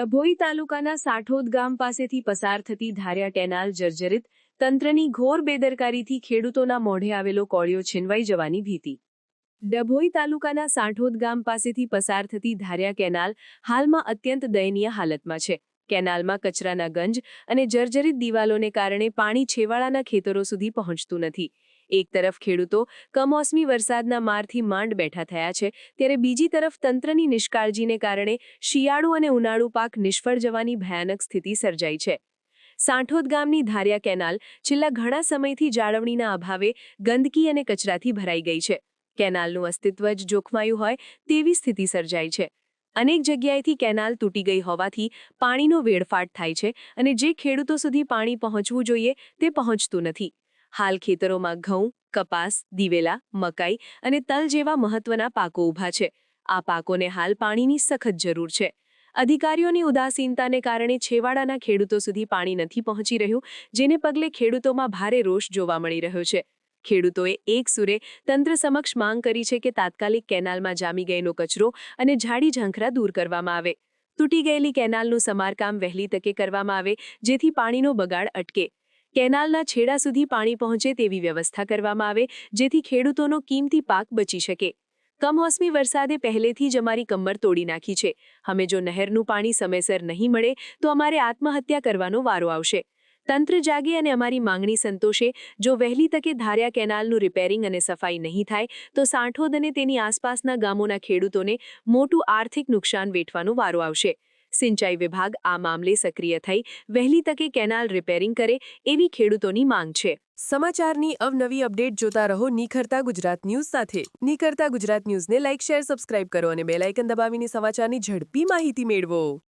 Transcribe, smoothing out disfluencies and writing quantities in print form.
ડભોઈ તાલુકાના સાઠોદ ગામ પાસેથી પસાર થતી ધાર્યા કેનાલ જર્જરિત, તંત્રની ઘોર બેદરકારીથી ખેડૂતોના મોઢે આવેલો કોળિયો છીનવાઈ જવાની ભીતિ. ડભોઈ તાલુકાના સાઠોદ ગામ પાસેથી પસાર થતી ધાર્યા કેનાલ હાલમાં અત્યંત દયનીય હાલતમાં છે. કેનાલમાં કચરાના ગંજ અને જર્જરિત દિવાલોને કારણે પાણી છેવાડાના ખેતરો સુધી પહોંચતું નથી. એક તરફ ખેડૂતો કમોસમી વરસાદના મારથી માંડ બેઠા થયા છે, ત્યારે બીજી તરફ તંત્રની નિષ્કાળજીને કારણે શિયાળુ અને ઉનાળુ પાક નિષ્ફળ જવાની ભયાનક સ્થિતિ સર્જાઈ છે. સાઠોદ ગામની ધાર્યા કેનાલ છેલ્લા ઘણા સમયથી જાળવણીના અભાવે ગંદકી અને કચરાથી ભરાઈ ગઈ છે. કેનાલનું અસ્તિત્વ જ જોખમાયું હોય તેવી સ્થિતિ સર્જાઈ છે. અનેક જગ્યાએથી કેનાલ તૂટી ગઈ હોવાથી પાણીનો વેડફાટ થાય છે અને જે ખેડૂતો સુધી પાણી પહોંચવું જોઈએ તે પહોંચતું નથી. હાલ ખેતરોમાં ઘઉં, કપાસ, દિવેલા, મકાઈ અને તલ જેવા મહત્વના પાકો ઊભા છે. આ પાકોને હાલ પાણીની સખત જરૂર છે. અધિકારીઓની ઉદાસીનતાને કારણે છેવાડાના ખેડૂતો સુધી પાણી નથી પહોંચી રહ્યું, જેને પગલે ખેડૂતોમાં ભારે રોષ જોવા મળી રહ્યો છે. ખેડૂતોએ એક સુરે તંત્ર સમક્ષ માંગ કરી છે કે તાત્કાલિક કેનાલમાં જામી ગયેલો કચરો અને ઝાડી ઝંખરા દૂર કરવામાં આવે. તૂટી ગયેલી કેનાલનું સમારકામ વહેલી તકે કરવામાં આવે, જેથી પાણીનો બગાડ અટકે. કેનાલના છેડા સુધી પાણી પહોંચે તેવી વ્યવસ્થા કરવામાં આવે, જેથી ખેડૂતોનો કિંમતી પાક બચી શકે. કમોસમી વરસાદે પહેલેથી જ અમારી કમર તોડી નાખી છે. અમે જો નહેરનું પાણી સમયસર નહીં મળે તો અમારે આત્મહત્યા કરવાનો વારો આવશે. તંત્ર જાગે અને અમારી માંગણી સંતોષે. જો વહેલી તકે ધાર્યા કેનાલનું રિપેરિંગ અને સફાઈ નહીં થાય તો સાઠોદ અને તેની આસપાસના ગામોના ખેડૂતોને મોટું આર્થિક નુકસાન વેઠવાનો વારો આવશે. સિંચાઈ વિભાગ આ મામલે સક્રિય થઈ વહેલી તકે કેનાલ રિપેરિંગ કરે એવી ખેડૂતોની માંગ છે. સમાચારની અવનવી અપડેટ જોતા રહો નિખરતા ગુજરાત ન્યૂઝ સાથે. નિખરતા ગુજરાત ન્યૂઝને લાઇક, શેર, સબસ્ક્રાઇબ કરો અને બેલ આઇકન દબાવીને સમાચારની ઝડપી માહિતી મેળવો.